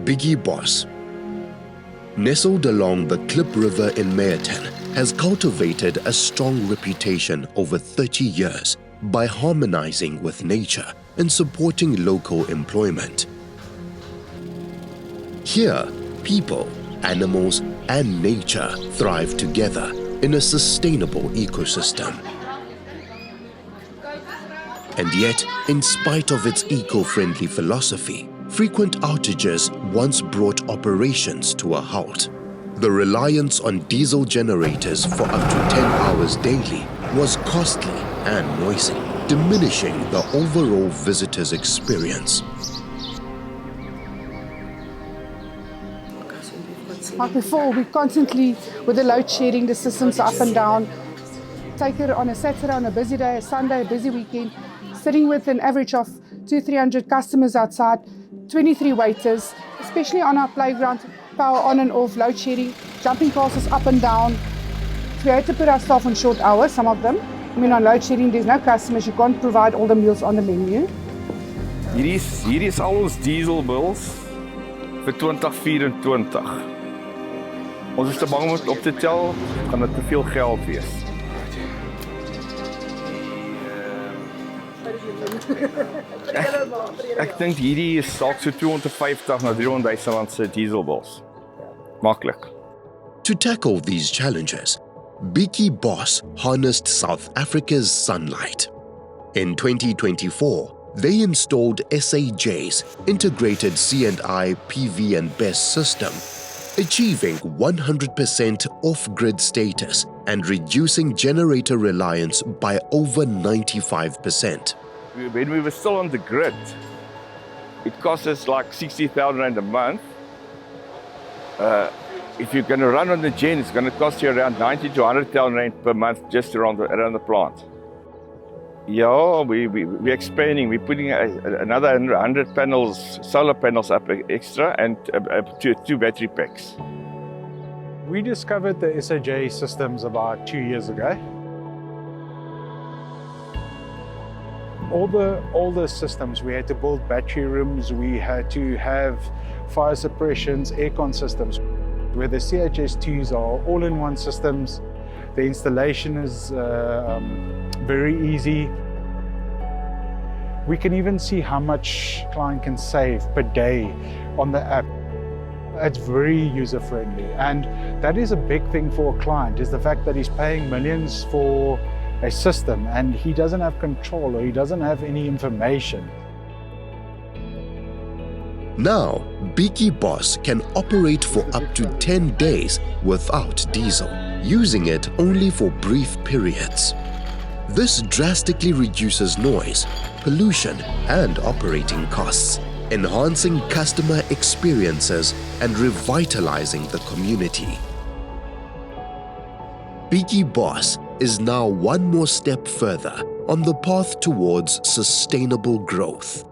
Biekie Bos. Nestled along the Klip River in Meyerton, has cultivated a strong reputation over 30 years by harmonizing with nature and supporting local employment. Here, people, animals, and nature thrive together in a sustainable ecosystem. And yet, in spite of its eco-friendly philosophy, frequent outages once brought operations to a halt. The reliance on diesel generators for up to 10 hours daily was costly and noisy, diminishing the overall visitor's experience. Like before, we constantly, with the load shedding, the systems up and down. Take it on a Saturday, on a busy day, a Sunday, a busy weekend, sitting with an average of 200-300 customers outside, 23 waiters, especially on our playground, power on and off, load shedding, jumping classes up and down. We had to put our staff on short hours, some of them. I mean, on load shedding, there's no customers, you can't provide all the meals on the menu. Hier is al ons diesel bills vir 2024. Ons is te bang om dit op te tel, gaan dit te veel geld wees. Ek dink hierdie is dalk so 250 na 300,000 rand se dieselbills. Maklik. To tackle these challenges, Biekie Bos harnessed South Africa's sunlight. In 2024, they installed SAJ's integrated C&I PV&ESS system, achieving 100% off-grid status and reducing generator reliance by over 95%. When we were still on the grid, it cost us like 60,000 rand a month. If you're going to run on the gen, it's going to cost you around 90 to 100,000 rand per month just around the plant. Yeah, we're expanding. We're putting another 100 panels, solar panels up extra, and two battery packs. We discovered the SAJ systems about 2 years ago. All the systems, we had to build battery rooms, we had to have fire suppressions, aircon systems. Where the CHS2s are all-in-one systems, the installation is very easy. We can even see how much client can save per day on the app. It's very user-friendly, and that is a big thing for a client, is the fact that he's paying millions for a system and he doesn't have control or he doesn't have any information. Now, Biekie Bos can operate for up to 10 days without diesel, using it only for brief periods. This drastically reduces noise, pollution, and operating costs, enhancing customer experiences and revitalizing the community. Biekie Bos is now one more step further on the path towards sustainable growth.